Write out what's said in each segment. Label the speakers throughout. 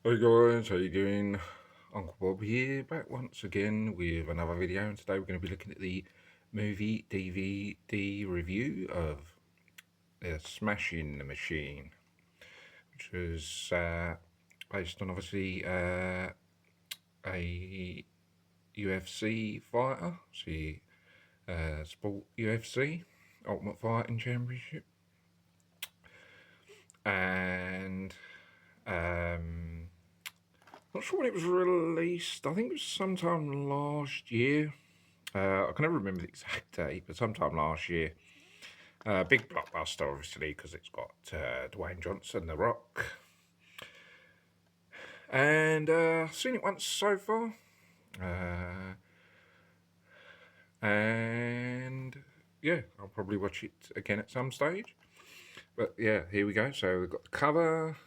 Speaker 1: Hey guys, how you doing? Uncle Bob here, back once again with another video, and today we're going to be looking at the movie DVD review of Smashing the Machine, which was based on obviously a UFC fighter, sport UFC, Ultimate Fighting Championship, and not sure when it was released. I think it was sometime last year. I can never remember the exact date, but sometime last year. Big blockbuster, obviously, because it's got Dwayne Johnson, The Rock. And I've seen it once so far. And yeah, I'll probably watch it again at some stage. But yeah, here we go. So we've got the cover,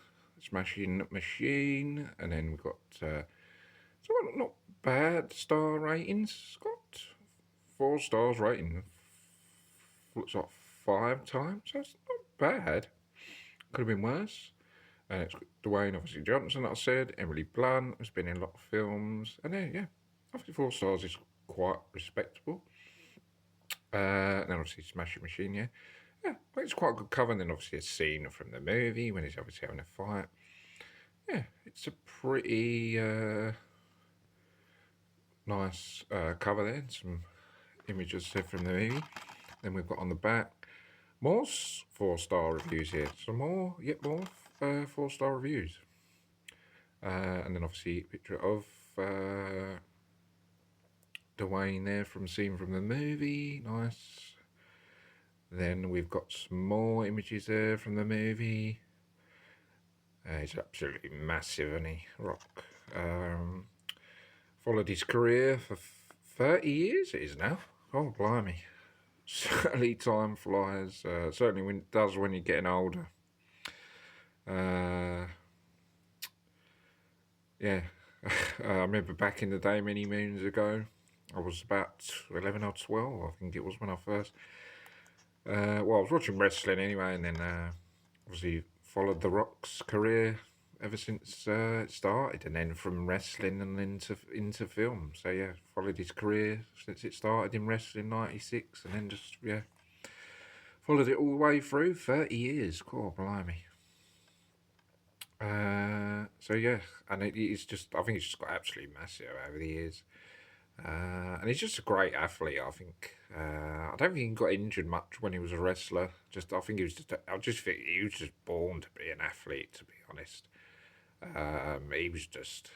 Speaker 1: Smashing Machine, and then we've got not bad star ratings. It's got 4 stars rating. Looks like 5 times. So it's not bad. Could have been worse. And it's got Dwayne, obviously Johnson, that I said. Emily Blunt has been in a lot of films. And yeah, obviously 4 stars is quite respectable. And then obviously Smashing Machine, yeah. Yeah, I think it's quite a good cover. And then obviously a scene from the movie when he's obviously having a fight. Yeah, it's a pretty nice cover there. Some images from the movie. Then we've got on the back more 4-star reviews here. Some more, yet more 4-star reviews. And then obviously a picture of Dwayne there seen from the movie. Nice. Then we've got some more images there from the movie. He's absolutely massive, isn't he? Rock. Followed his career for 30 years it is now. Oh, blimey. Certainly time flies. Certainly when it does when you're getting older. Yeah. I remember back in the day, many moons ago, I was about 11 or 12, I think it was when I first... I was watching wrestling anyway, and then obviously followed The Rock's career ever since it started, and then from wrestling and into film. So yeah, followed his career since it started in wrestling, 96, and then just, yeah, followed it all the way through, 30 years. God, blimey. So yeah, and it's just, I think it's just got absolutely massive over the years. And he's just a great athlete, I think. I don't think he got injured much when he was a wrestler. I think he was I just think he was just born to be an athlete, to be honest. He was just,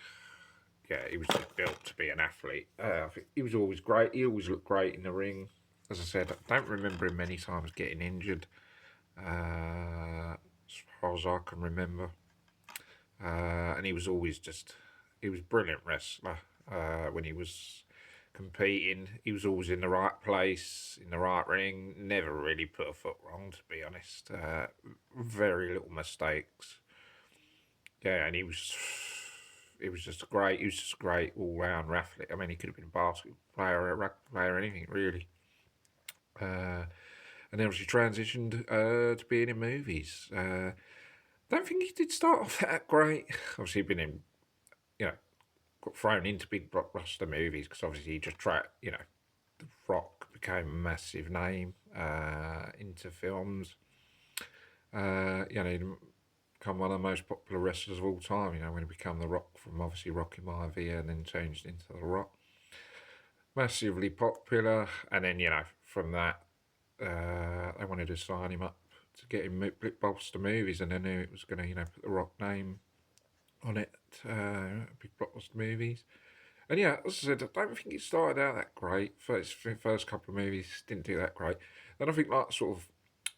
Speaker 1: yeah, he was just built to be an athlete. I think he was always great. He always looked great in the ring. As I said, I don't remember him many times getting injured, as far as I can remember. And he was always he was a brilliant wrestler. When he was competing, he was always in the right place, in the right ring, never really put a foot wrong, to be honest. Very little mistakes. Yeah, and he was just a great all-round athlete. I mean, he could have been a basketball player, a rugby player, anything really. And then obviously transitioned to being in movies. Don't think he did start off that great. Obviously, he'd been in, got thrown into big blockbuster movies because obviously he just tried, The Rock became a massive name into films. He become one of the most popular wrestlers of all time, when he became The Rock from obviously Rocky Maivia and then changed into The Rock. Massively popular, and then, from that, they wanted to sign him up to get him blockbuster movies, and they knew it was going to, put The Rock name on it, big blockbuster movies. And yeah, as I said, I don't think it started out that great. First couple of movies didn't do that great. Then I think sort of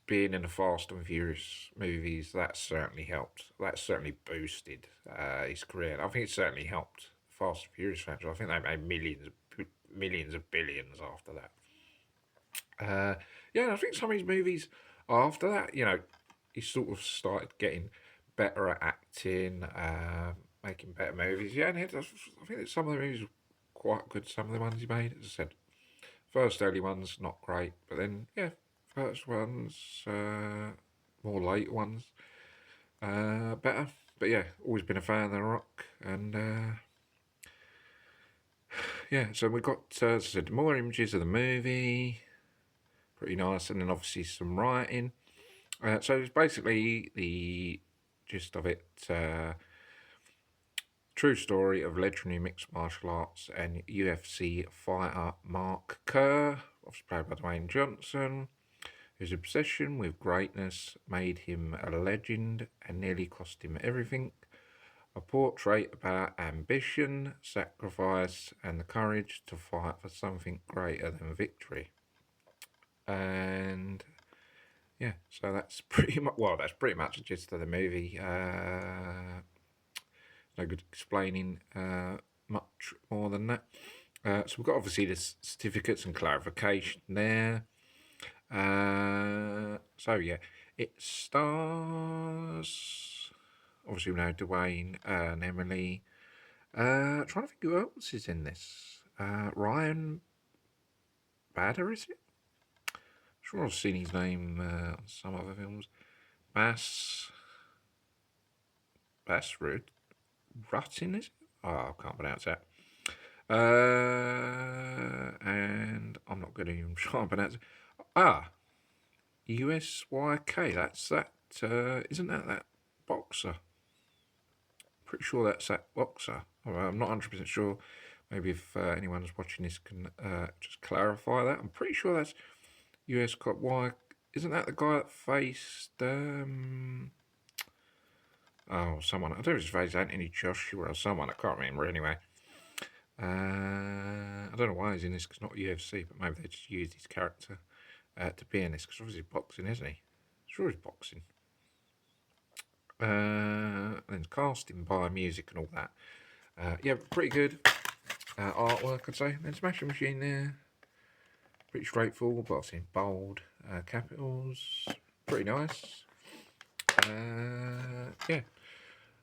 Speaker 1: being in the Fast and Furious movies, that certainly helped. That certainly boosted his career. I think it certainly helped Fast and Furious franchise. I think they made millions of billions after that. Yeah, I think some of his movies after that, he sort of started getting better at acting, making better movies. Yeah, and I think that some of the movies were quite good. Some of the ones he made, as I said, first early ones not great, but then yeah, first ones, more late ones, better. but yeah, always been a fan of The Rock, and yeah, so we got, as I said, more images of the movie, pretty nice, and then obviously some writing. So it's basically the gist of it. True story of legendary mixed martial arts and UFC fighter Mark Kerr, obviously played by Dwayne Johnson, whose obsession with greatness made him a legend and nearly cost him everything. A portrait about ambition, sacrifice, and the courage to fight for something greater than victory. And yeah, so that's pretty much, well, that's pretty much the gist of the movie. No good explaining much more than that. So we've got obviously the certificates and clarification there. So yeah, it stars, obviously we know Dwayne and Emily. Trying to think who else is in this. Ryan Bader, is it? I'm sure I've seen his name on some other films. Bass Rutin, is it? Oh, I can't pronounce that. And I'm not going to even try and pronounce it. USYK. That's that. Isn't that boxer? Pretty sure that's that boxer. I'm not 100% sure. Maybe if anyone's watching this can just clarify that. I'm pretty sure that's USY. Isn't that the guy that faced someone? I don't know if it's faced Anthony Joshua or someone. I can't remember anyway. I don't know why he's in this because not UFC, but maybe they just used his character to be in this because obviously boxing, isn't he? Sure, he's boxing. And casting by music and all that. Yeah, pretty good artwork, I'd say. Then Smashing Machine there. Pretty straightforward, but I've seen bold capitals. Pretty nice. Yeah.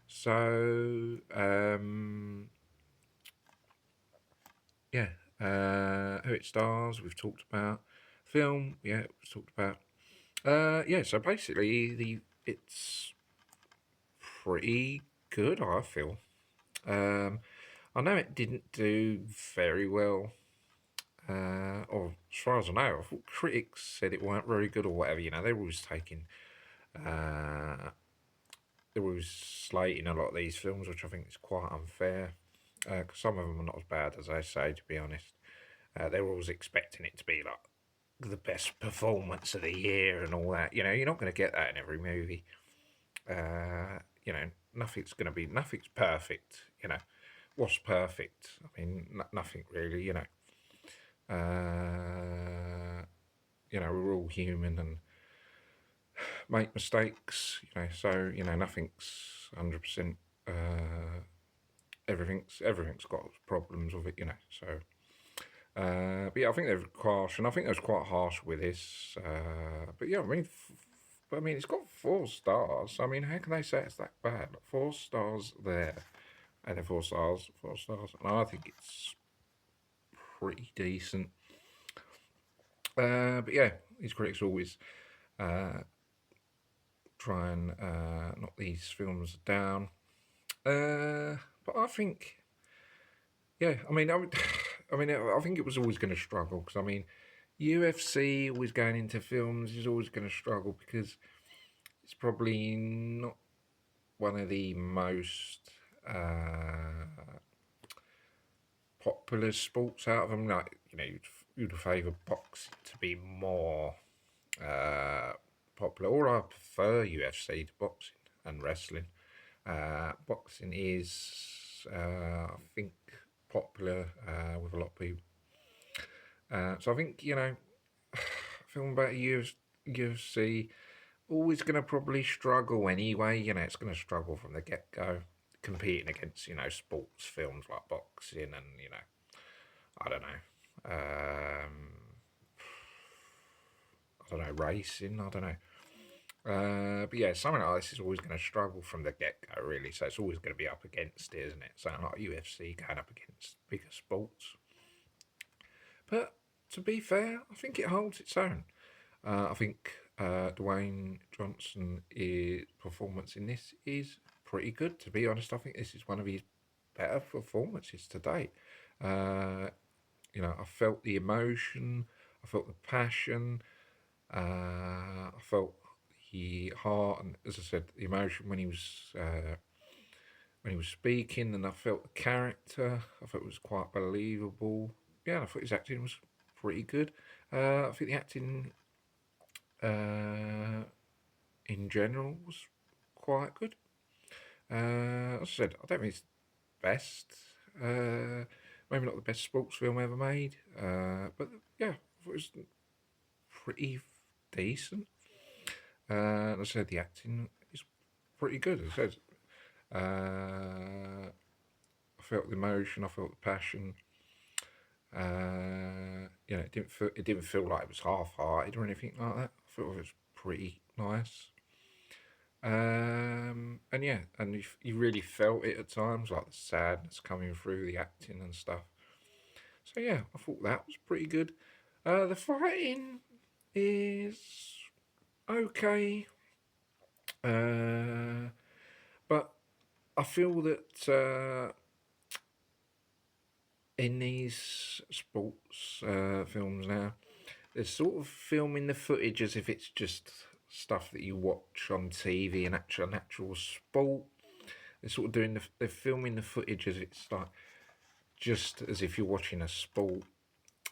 Speaker 1: So, yeah. Who it stars, we've talked about. Film, yeah, we've talked about. Yeah, so basically, it's pretty good, I feel. I know it didn't do very well, or as far as I know, I thought critics said it weren't very good or whatever. You know, they were always taking, they were always slating a lot of these films, which I think is quite unfair. Because some of them are not as bad as they say, to be honest. They were always expecting it to be like the best performance of the year and all that. You know, you're not going to get that in every movie. You know, nothing's perfect. You know, what's perfect? I mean, nothing really. You know, we're all human and make mistakes. You know, so nothing's 100%. Everything's got problems with it. You know, so. But yeah, I think they're harsh, and I think they was quite harsh with this. But yeah, I mean, it's got 4 stars. I mean, how can they say it's that bad? 4 stars there, and then 4 stars, and I think it's pretty decent. But yeah, these critics always try and knock these films down. But I think, yeah, I mean, I think it was always going to struggle because I mean, UFC always going into films is always going to struggle because it's probably not one of the most popular sports out of them. Like, you know, you'd favour boxing to be more popular, or I prefer UFC to boxing and wrestling. Boxing is, I think, popular with a lot of people. So I think, you know, film about UFC, always going to probably struggle anyway. You know, it's going to struggle from the get-go, competing against, you know, sports films like boxing and, you know, I don't know, racing, I don't know. But yeah, something like this is always going to struggle from the get-go, really. So it's always going to be up against it, isn't it? Something like UFC going up against bigger sports. But to be fair, I think it holds its own. I think Dwayne Johnson's performance in this is pretty good, to be honest. I think this is one of his better performances to date. Uh, I felt the emotion, I felt the passion, I felt the heart, and as I said, the emotion when he was speaking, and I felt the character. I thought it was quite believable. Yeah, I thought his acting was pretty good. I think the acting uh, in general was quite good. As I said, I don't think it's the best. Maybe not the best sports film ever made. But yeah, I thought it was pretty decent. As I said, the acting is pretty good. As I said, I felt the emotion, I felt the passion. It didn't feel like it was half-hearted or anything like that. I thought it was pretty nice. And yeah, and you really felt it at times, like the sadness coming through the acting and stuff. So yeah, I thought that was pretty good. The fighting is okay, but I feel that in these sports films now, they're sort of filming the footage as if it's just stuff that you watch on TV, an actual sport. They're sort of they're filming the footage as it's like just as if you're watching a sport,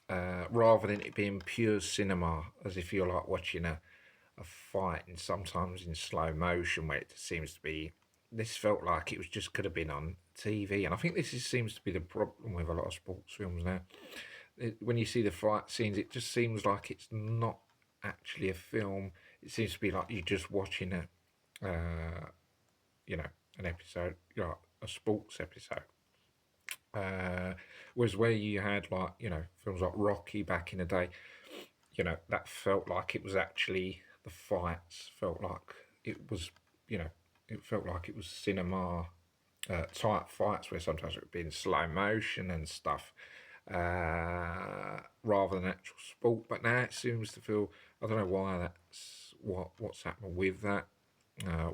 Speaker 1: rather than it being pure cinema, as if you're like watching a fight, and sometimes in slow motion where it seems to be. This felt like it was just could have been on TV, and I think seems to be the problem with a lot of sports films now. When you see the fight scenes, it just seems like it's not actually a film. It seems to be like you're just watching you know, an episode, a sports episode. Whereas where you had films like Rocky back in the day, that felt like it was actually the fights felt like it was, it felt like it was cinema type fights where sometimes it would be in slow motion and stuff, rather than actual sport. But now it seems to feel, I don't know why what's happening with that,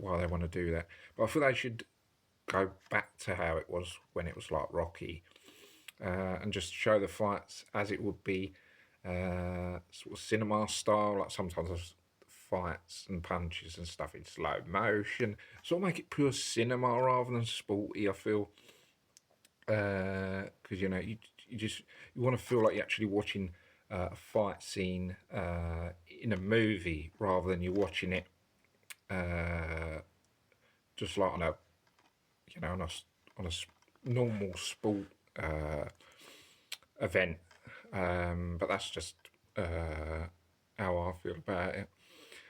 Speaker 1: why they want to do that. But I feel they should go back to how it was when it was like Rocky, and just show the fights as it would be, sort of cinema style. Like sometimes there's fights and punches and stuff in slow motion. Sort of make it pure cinema rather than sporty. I feel, because you want to feel like you're actually watching a fight scene in a movie rather than you're watching it just like on a normal sport event. But that's just how I feel about it.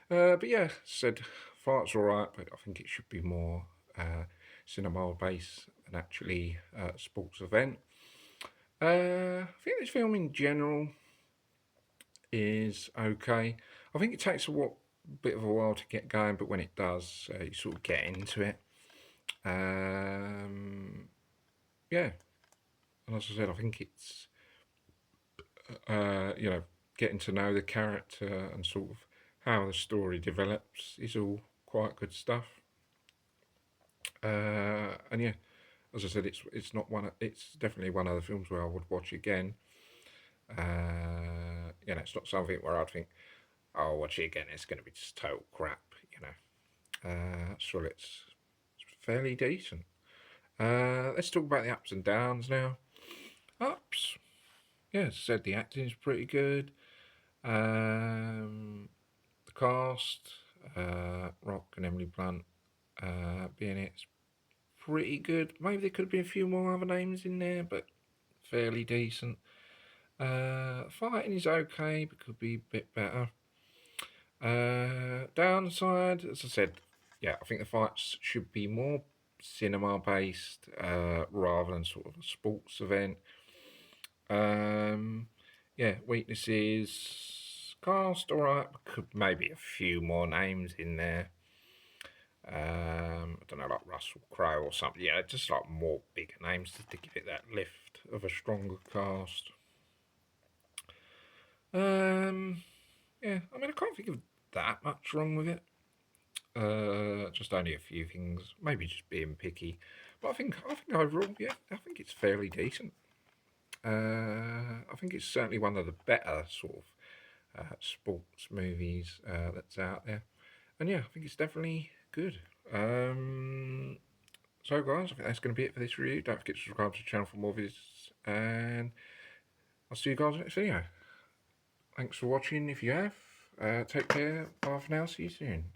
Speaker 1: But yeah, said fights alright, but I think it should be more cinema based than actually a sports event. I think this film in general is okay. I think it takes a bit of a while to get going, but when it does, you sort of get into it. Yeah, and as I said, I think it's getting to know the character and sort of how the story develops is all quite good stuff. And yeah, as I said, it's not one. It's definitely one of the films where I would watch again. It's not something where I'd think, "Oh, I'll watch it again. It's going to be just total crap." So it's fairly decent. Let's talk about the ups and downs now. Ups, yeah, as I said, the acting is pretty good. The cast, Rock and Emily Blunt, being it's pretty good. Maybe there could be a few more other names in there, but fairly decent. Fighting is okay, but could be a bit better. Downside, as I said, yeah, I think the fights should be more cinema based, rather than sort of a sports event. Yeah, weaknesses, cast alright, could maybe a few more names in there. I don't know, like Russell Crowe or something. Yeah, just like more bigger names to give it that lift of a stronger cast. Yeah, I mean, I can't think of that much wrong with it. Just only a few things, maybe just being picky. But I think overall, yeah, I think it's fairly decent. I think it's certainly one of the better sort of sports movies that's out there. And yeah, I think it's definitely good. Um, so guys, I think that's going to be it for this review. Don't forget to subscribe to the channel for more videos, and I'll see you guys in the next video. Thanks for watching if you have. Take care. Bye for now. See you soon.